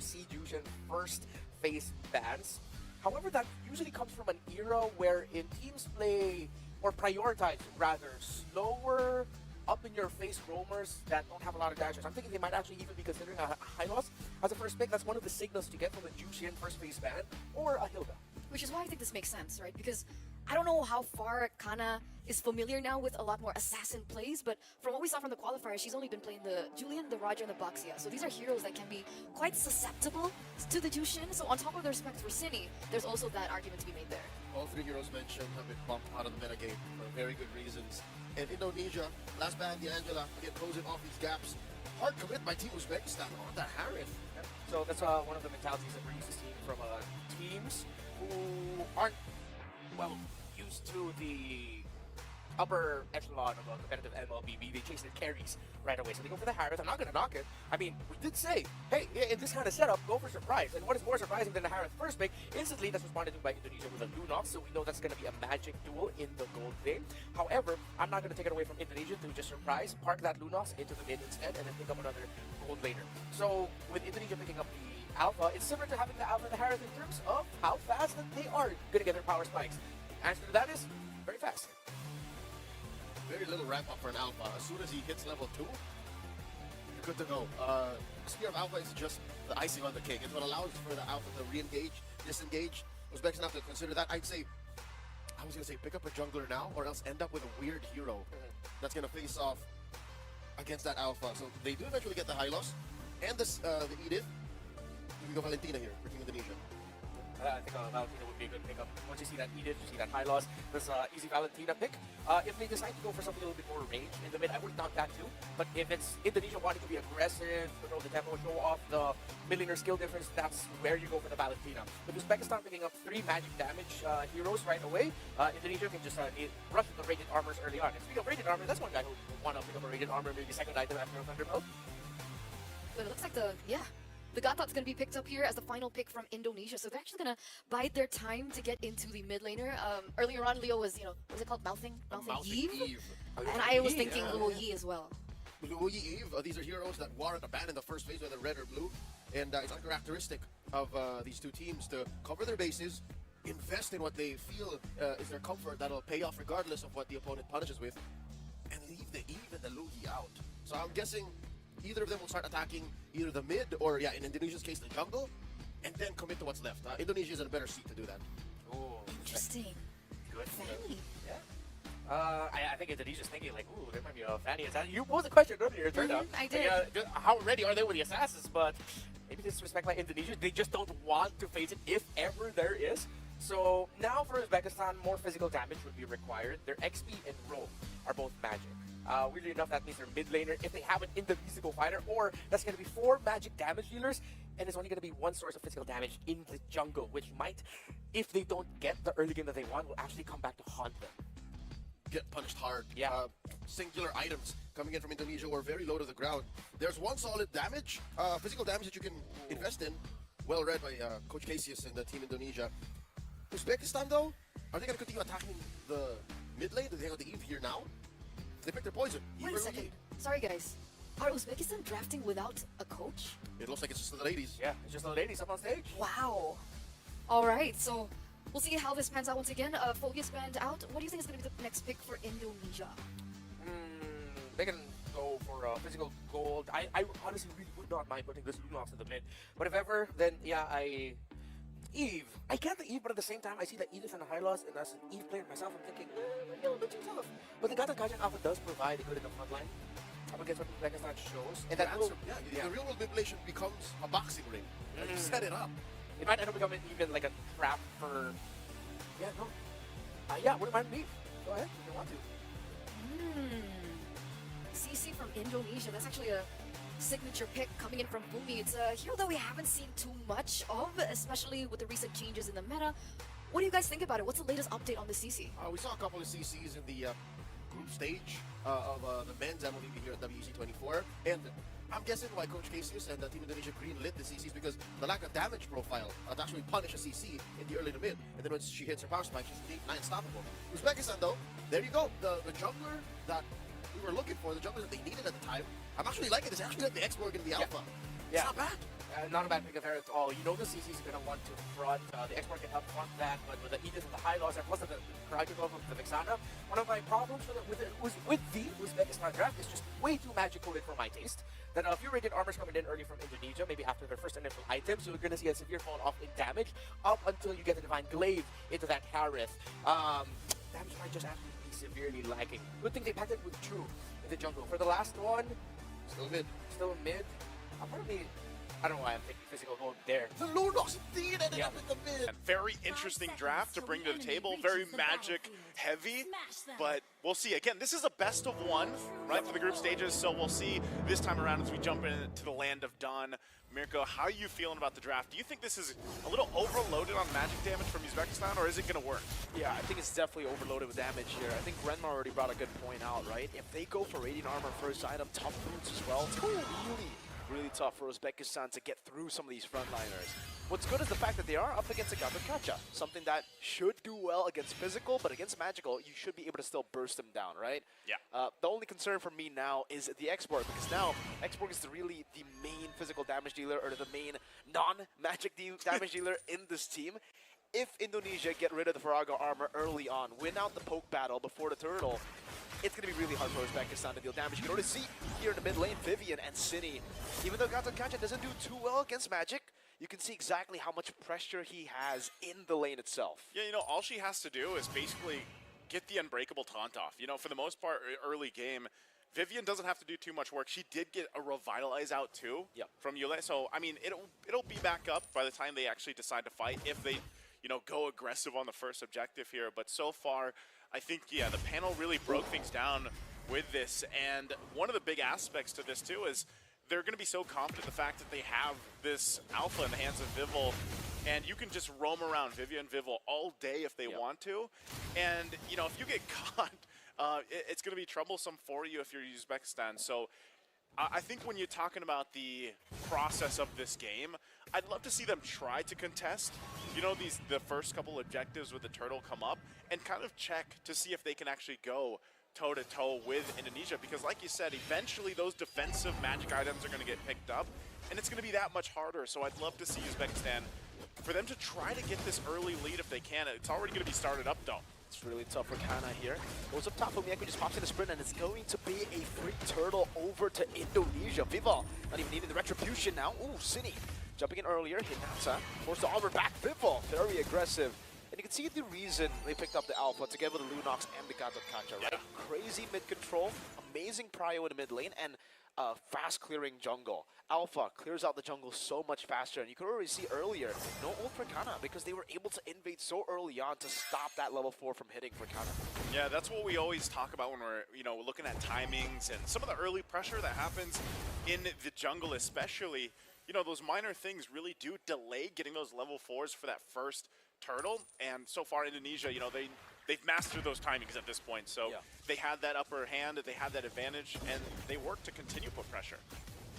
see Jushin first phase bans. However, that usually comes from an era wherein teams play or prioritize rather slower, up in your face roamers that don't have a lot of dashes. I'm thinking they might actually even be considering a high loss as a first pick. That's one of the signals to get from the Jushin first phase ban or a Hilda. Which is why I think this makes sense, right? Because I don't know how far Kana is familiar now with a lot more assassin plays, but from what we saw from the qualifiers, she's only been playing the Julian, the Roger, and the Baxia. So these are heroes that can be quite susceptible to the Jushin. So on top of the respect for Cine, there's also that argument to be made there. All three heroes mentioned have been bumped out of the metagame for very good reasons. And Indonesia, last ban, D'Angela, again closing off these gaps. Hard commit by Team Uzbekistan on that Harith. So that's one of the mentalities that we're used to seeing from teams who aren't, well, used to the upper echelon of competitive MLBB. They chase their carries right away. So they go for the Harith. I'm not going to knock it. I mean, we did say, hey, in this kind of setup, go for surprise. And what is more surprising than the Harith first pick? Instantly, that's responded to by Indonesia with a Lunox. So we know that's going to be a magic duel in the gold game. However, I'm not going to take it away from Indonesia to just surprise, park that Lunox into the mid instead, and then pick up another gold later. So with Indonesia picking up the Alpha, it's similar to having the Alpha and the Harith in terms of how fast that they are going to get their power spikes. Answer to that is very fast. Very little ramp up for an Alpha. As soon as he hits level 2, you're good to go. Spear of Alpha is just the icing on the cake. It's what allows for the Alpha to re-engage, disengage. Uzbekistan have to consider that. I was going to say pick up a jungler now or else end up with a weird hero that's going to face off against that Alpha. So they do eventually get the high loss and this, the Edith. We go Valentina here for Team Indonesia. I think Valentina would be a good pickup. Once you see that Edith, you see that high loss, this easy Valentina pick. If they decide to go for something a little bit more range in the mid, I would knock that too. But if it's Indonesia wanting to be aggressive, control the tempo, show off the mid-laner skill difference, that's where you go for the Valentina. With Uzbekistan picking up 3 magic damage heroes right away, Indonesia can just rush the rated armors early on. And speaking of rated armor, that's one guy who would want to pick up a rated armor, maybe second item after a Thunderbolt. But it looks like the Gatat's going to be picked up here as the final pick from Indonesia. So they're actually going to bide their time to get into the mid laner. Earlier on, Leo was, was it called Mouthing Eve? And I was thinking Luo Yi as well. Luo Yi Eve, these are heroes that warrant a ban in the first phase, whether red or blue. And it's uncharacteristic of these two teams to cover their bases, invest in what they feel is their comfort that'll pay off regardless of what the opponent punishes with, and leave the Eve and the Lugi out. So I'm guessing either of them will start attacking either the mid or, in Indonesia's case, the jungle, and then commit to what's left. Indonesia is in a better seat to do that. Oh, interesting. Good. Fanny. Yeah. I think Indonesia's thinking like, ooh, there might be a Fanny assassin. You posed a question earlier, it turned out. I did. How ready are they with the assassins? But maybe disrespect by Indonesia. They just don't want to face it if ever there is. So now for Uzbekistan, more physical damage would be required. Their XP and roll are both magic. Weirdly enough, that means they're mid laner if they have an indivisible fighter, or that's going to be 4 magic damage dealers, and it's only going to be 1 source of physical damage in the jungle, which might, if they don't get the early game that they want, will actually come back to haunt them. Get punished hard. Yeah. Singular items coming in from Indonesia were very low to the ground. There's 1 solid damage, physical damage that you can invest in. Well read by Coach Casius and the Team Indonesia. Uzbekistan, though, are they going to continue attacking the mid lane? Do they have the Eve here now? They picked their poison. Wait a second. Sorry, guys. Are Uzbekistan drafting without a coach? It looks like it's just the ladies. Yeah, it's just the ladies up on stage. Wow. All right, so we'll see how this pans out once again. Focus banned out. What do you think is going to be the next pick for Indonesia? They can go for physical gold. I honestly really would not mind putting this Lunox in the mid. But if ever, then Eve. I get the Eve, but at the same time, I see that Edith and a high loss, and as an Eve player myself, I'm thinking, maybe a little bit too tough. But the Gata Gajan Alpha does provide a good enough frontline up against what Uzbekistan shows. And that will, the real world manipulation becomes a boxing ring. You set it up. It might end up becoming even like a trap for. Wouldn't mind Eve. Go ahead if you want to. CC from Indonesia. That's actually a signature pick coming in from Bumi. It's a hero that we haven't seen too much of, especially with the recent changes in the meta. What do you guys think about it? What's the latest update on the CC? We saw a couple of CCs in the group stage of the men's MLBB here at WC24, and I'm guessing why Coach Casius and Team Indonesia green-lit the CCs because the lack of damage profile to actually punish a CC in the early to mid, and then when she hits her power spike, she's unstoppable. Uzbekistan, though, there you go. The jungler that we were looking for, the jungler that they needed at the time. I'm actually liking this. I actually like the X-Borg in the Alpha. Yeah. It's not bad. Not a bad pick of hair at all. You know the CC's going to want to front, the export can help front that, but with the Edith and the high loss, and plus the Kraken of the Vexana, one of my problems with the Uzbekistan draft is just way too magic-coded for my taste. That a few rated armors coming in early from Indonesia, maybe after their first initial items, you're going to see a severe fall off in damage up until you get the Divine Glaive into that Harith. Damage might just actually be severely lacking. Good thing they packed it with True in the jungle. For the last one, Still mid. still mid. I'll probably, I don't know why I'm thinking physical gold there. The Lunox indeed ended Yeah. up in the mid. Very interesting draft to bring to the table, very magic heavy, but we'll see. Again, this is a best of one, right, for the group stages, so we'll see this time around as we jump into the land of Dawn. Mirko, how are you feeling about the draft? Do you think this is a little overloaded on magic damage from Uzbekistan, or is it going to work? Yeah, I think it's definitely overloaded with damage here. I think Renmar already brought a good point out, right? If they go for Radiant Armor first item, tough runes as well, it's really tough for Uzbekistan to get through some of these frontliners. What's good is the fact that they are up against a Gato, something that should do well against physical, but against magical, you should be able to still burst them down, right? Yeah. The only concern for me now is the Export, because now Export is really the main physical damage dealer, or the main non-magic damage dealer in this team. If Indonesia get rid of the Faraga armor early on, win out the poke battle before the turtle, it's going to be really hard for Uzbekistan to deal damage. You can already see here in the mid lane, Vivian and Cine. Even though Gato doesn't do too well against magic, you can see exactly how much pressure he has in the lane itself. Yeah, you know, all she has to do is basically get the Unbreakable taunt off. You know, for the most part, early game, Vivian doesn't have to do too much work. She did get a Revitalize out too from Yule. So, I mean, it'll be back up by the time they actually decide to fight, if they, you know, go aggressive on the first objective here. But so far, I think, yeah, the panel really broke things down with this. And one of the big aspects to this too is they're going to be so confident in the fact that they have this alpha in the hands of Vivil, and you can just roam around Vivian and Vivil all day if they want to. And, you know, if you get caught, it's going to be troublesome for you if you're Uzbekistan. So I think when you're talking about the process of this game, I'd love to see them try to contest, you know, the first couple objectives with the turtle come up, and kind of check to see if they can actually go toe-to-toe with Indonesia, because like you said, eventually those defensive magic items are going to get picked up, and it's going to be that much harder. So I'd love to see Uzbekistan, for them to try to get this early lead if they can. It's already going to be started up, though. It's really tough for Kana here. Goes up top, Fumieko just pops in a sprint, and it's going to be a free turtle over to Indonesia. Vival not even needing the retribution now. Ooh, Cine jumping in earlier. Hinata forced the armor back. Vival very aggressive. And you can see the reason they picked up the alpha together with the Lunox and the Gato, right? Yeah. Crazy mid control, amazing prio in the mid lane, and fast clearing jungle. Alpha clears out the jungle so much faster, and you could already see earlier, no ult for Kana, because they were able to invade so early on to stop that level 4 from hitting for Kana. Yeah, that's what we always talk about when we're, you know, looking at timings and some of the early pressure that happens in the jungle, especially. You know, those minor things really do delay getting those level 4s for that first turtle, and so far Indonesia, you know, they've mastered those timings at this point, so they had that upper hand, they had that advantage, and they worked to continue to put pressure.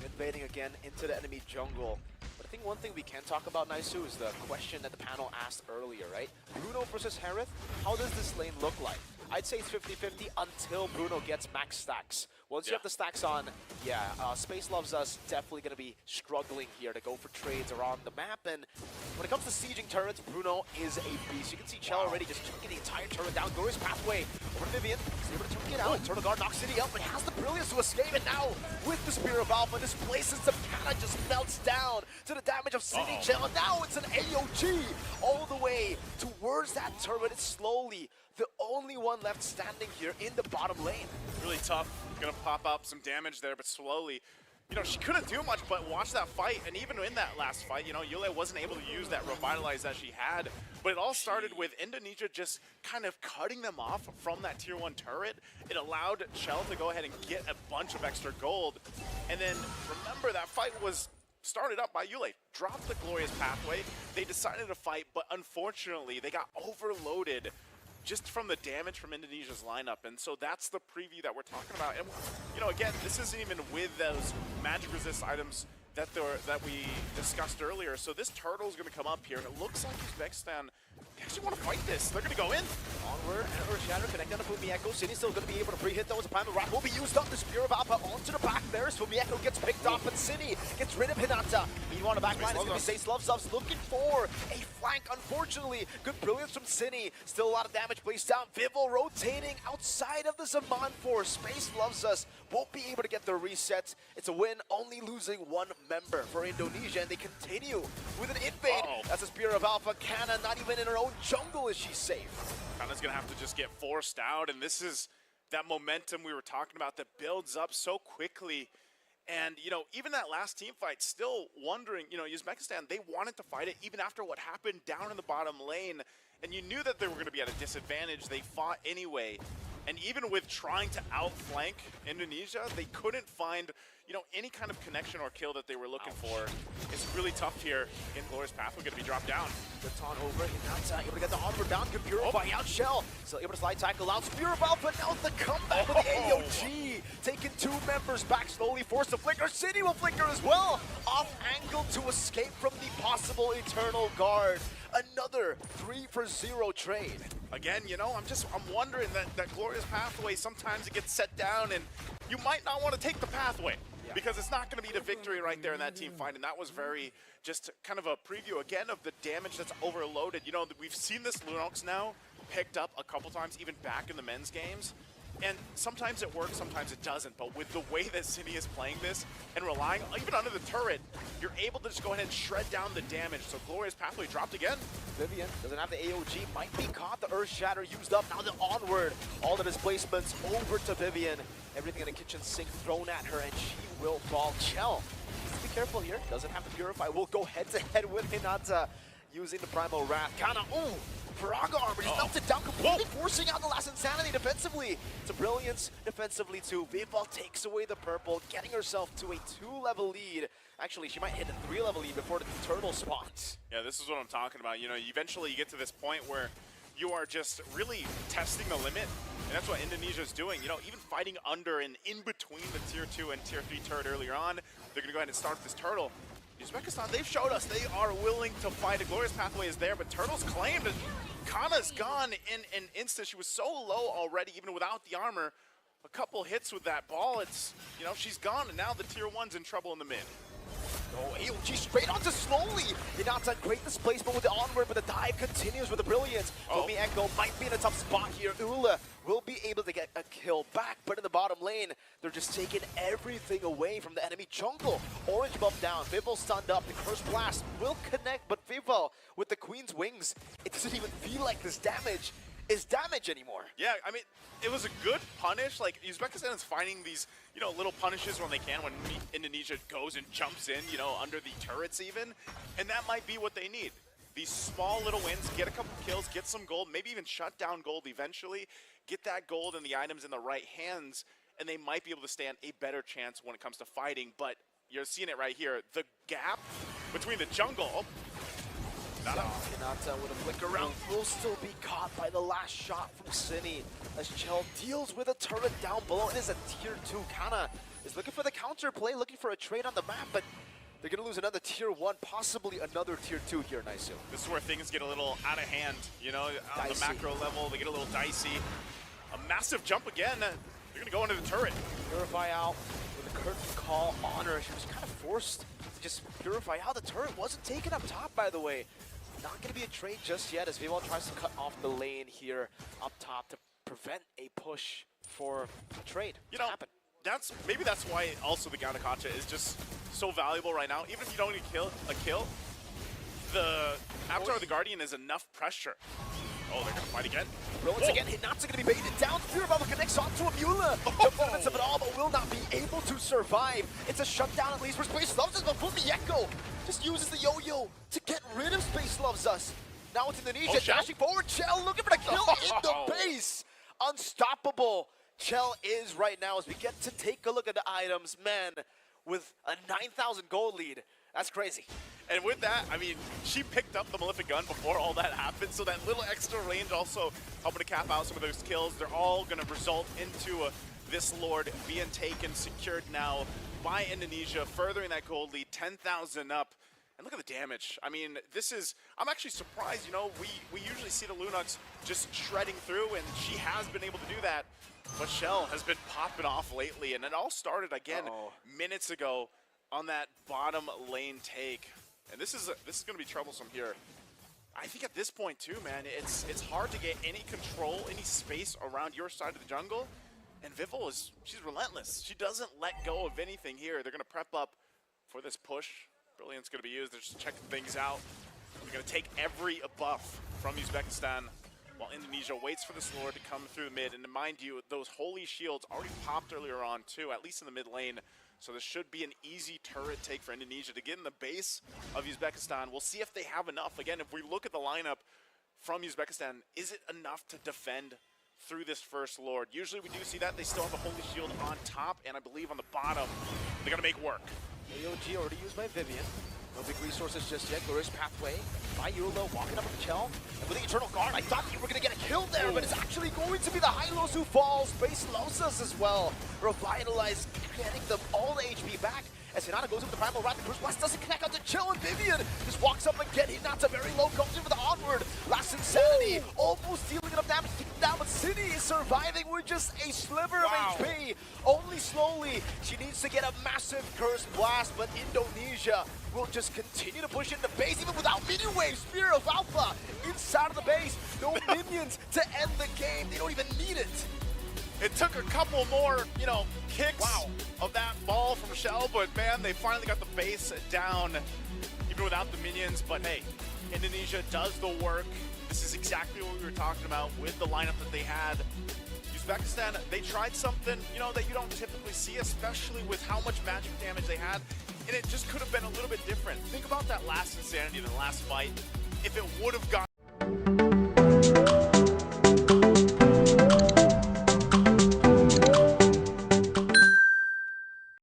Invading again into the enemy jungle. But I think one thing we can talk about, Naisu, is the question that the panel asked earlier, right? Bruno versus Harith, how does this lane look like? I'd say it's 50-50 until Bruno gets max stacks. Once you have the stacks on, Space Loves Us definitely going to be struggling here to go for trades around the map. And when it comes to sieging turrets, Bruno is a beast. You can see Chell already just chunking the entire turret down. Glorious pathway over to Vivian. He's able to chunk it out. Turtle Guard knocks City up, but has the brilliance to escape. And now, with the Spear of Alpha, this places the Kana just melts down to the damage of City Chell. And now it's an AOG all the way towards that turret. It's slowly the only one left standing here in the bottom lane. Really tough. Gonna pop up some damage there, but slowly. You know, she couldn't do much but watch that fight, and even in that last fight, you know, Yule wasn't able to use that Revitalize that she had, but it all started with Indonesia just kind of cutting them off from that tier 1 turret. It allowed Chell to go ahead and get a bunch of extra gold, and then remember that fight was started up by Yule. Dropped the Glorious Pathway, they decided to fight, but unfortunately they got overloaded just from the damage from Indonesia's lineup, and so that's the preview that we're talking about. And you know, again, this isn't even with those magic resist items that we discussed earlier. So this turtle is going to come up here, and it looks like Uzbekistan actually want to fight this. They're going to go in. Onward, and Earthshatter connecting on Fumieko. City's still going to be able to pre-hit those. The Primal Rock will be used up. The Spear of Alpha onto the back. There's Fumieko gets picked off, and City gets rid of Hinata. Meanwhile, the back line is going to be Luvzov's looking for a flank, unfortunately. Good brilliance from Cine. Still a lot of damage placed down. Vival rotating outside of the Zaman force. Space loves us. Won't be able to get their reset. It's a win, only losing one member for Indonesia, and they continue with an invade. That's a Spear of Alpha. Kana, not even in her own jungle is she safe. Kana's going to have to just get forced out, and this is that momentum we were talking about that builds up so quickly. And, you know, even that last team fight, still wondering, you know, Uzbekistan, they wanted to fight it even after what happened down in the bottom lane. And you knew that they were going to be at a disadvantage. They fought anyway. And even with trying to outflank Indonesia, they couldn't find, you know, any kind of connection or kill that they were looking for. It's really tough here. Inglorious Pathway going to be dropped down. The taunt over, Hinata able to get the onward down, can purify out Shell. Still able to slide tackle out, Spear of Alpha, now the comeback with the AOG. Taking two members back, slowly forced to flicker. City will flicker as well. Off angle to escape from the possible Eternal Guard. Another 3-for-0 trade. Again, you know, I'm wondering that Glorious Pathway, sometimes it gets set down and you might not want to take the pathway. Because it's not going to be the victory right there in that team fight. And that was very, just kind of a preview again of the damage that's overloaded. You know, we've seen this Lunox now picked up a couple times, even back in the men's games. And sometimes it works, sometimes it doesn't. But with the way that Cine is playing this and relying, even under the turret, you're able to just go ahead and shred down the damage. So Glorious Pathway dropped again. Vivian doesn't have the AOG, might be caught. The Earth Shatter used up. Now the onward. All the displacements over to Vivian. Everything in the kitchen sink thrown at her, and she will fall. Chell needs to be careful here. Doesn't have to purify. Will go head-to-head with Hinata using the Primal Wrath. Kana, Faraga armor just melted down completely, forcing out the last Insanity defensively. It's a brilliance defensively too. Vival takes away the purple, getting herself to a 2-level lead. Actually, she might hit a 3-level lead before the turtle spawns. Yeah, this is what I'm talking about. You know, eventually you get to this point where you are just really testing the limit, and that's what Indonesia is doing. You know, even fighting under and in between the Tier 2 and Tier 3 turret earlier on, they're going to go ahead and start this turtle. Uzbekistan, they've showed us they are willing to fight. A Glorious Pathway is there, but Turtle's claimed it. Kana's gone in an instant. She was so low already, even without the armor. A couple hits with that ball, it's, you know, she's gone, and now the Tier 1's in trouble in the mid. Oh, AOG straight onto slowly. Hinata, great displacement with the onward, but the dive continues with the brilliance. Tomi Echo might be in a tough spot here. Ula will be able to get a kill back, but in the bottom lane, they're just taking everything away from the enemy jungle. Orange buff down, Vival stunned up. The Curse Blast will connect, but Vival with the Queen's Wings, it doesn't even feel like this damage is damage anymore. Yeah, I mean, it was a good punish. Like, Uzbekistan is finding these, you know, little punishes when they can, when Indonesia goes and jumps in, you know, under the turrets even. And that might be what they need. These small little wins, get a couple kills, get some gold, maybe even shut down gold eventually, get that gold and the items in the right hands, and they might be able to stand a better chance when it comes to fighting. But you're seeing it right here. The gap between the jungle, Hinata with a flick around will still be caught by the last shot from Cine as Chell deals with a turret down below. It is a Tier 2. Kana is looking for the counter play, looking for a trade on the map, but they're going to lose another Tier 1, possibly another Tier 2 here, Naisu. This is where things get a little out of hand, you know, on the macro level. They get a little dicey. A massive jump again. They're going to go into the turret. Purify out with a curtain call on her. She was kind of forced to just purify out. The turret wasn't taken up top, by the way. Not going to be a trade just yet as Vival tries to cut off the lane here up top to prevent a push for a trade to happen. Maybe that's why also the Gaunakacha is just so valuable right now. Even if you don't need a kill, the Avatar of the Guardian is enough pressure. Oh, they're going to fight again. Brilliance again. Hinata going to be baited down. Spear of Alpha connects onto Amula. The limits of it all, but will not be able to survive. It's a shutdown at least for Space Loves Us, but Fulmi Echo just uses the yo-yo to get rid of Space Loves Us. Now it's Indonesia dashing forward. Chell looking for the kill in the base. Unstoppable. Chell is right now as we get to take a look at the items. Man, with a 9,000 gold lead, that's crazy. And with that, I mean, she picked up the Malefic Gun before all that happened, so that little extra range also helping to cap out some of those kills. They're all going to result into this Lord being taken, secured now by Indonesia, furthering that gold lead, 10,000 up. And look at the damage. I mean, this is, I'm actually surprised, you know, we usually see the Lunox just shredding through, and she has been able to do that. But Shell has been popping off lately, and it all started again minutes ago. on that bottom lane take. And this is going to be troublesome here. I think at this point too, man, it's hard to get any control, any space around your side of the jungle. And Vivol she's relentless. She doesn't let go of anything here. They're going to prep up for this push. Brilliant's going to be used. They're just checking things out. They're going to take every buff from Uzbekistan while Indonesia waits for this Lord to come through the mid. And mind you, those holy shields already popped earlier on too, at least in the mid lane. So this should be an easy turret take for Indonesia to get in the base of Uzbekistan. We'll see if they have enough. Again, if we look at the lineup from Uzbekistan, is it enough to defend through this first Lord? Usually we do see that. They still have a holy shield on top, and I believe on the bottom, they're going to make work. AOG already used by Vivian. No big resources just yet. Glorious Pathway by Yula, walking up with Chell. And with the Eternal Guard, I thought you were going to get a kill there, but it's actually going to be the Hylos who falls. Base Losas as well. Revitalize, getting all the HP back. As Hinata goes in with the Primal Rod, the Bruce Blast doesn't connect out to Chill, and Vivian just walks up again. Hinata very low, goes in for the onward. Last Insanity, almost dealing enough damage to keep him down, but City is surviving with just a sliver of HP. Only slowly. She needs to get a massive Cursed Blast, but Indonesia will just continue to push into base, even without minion waves. Spear of Alpha inside of the base. No minions to end the game. They don't even need it. It took a couple more, kicks of that ball from Shell, but man, they finally got the base down, even without the minions. But hey, Indonesia does the work. This is exactly what we were talking about with the lineup that they had. Uzbekistan, they tried something, that you don't typically see, especially with how much magic damage they had, and it just could have been a little bit different. Think about that last Insanity, the last fight. If it would have gone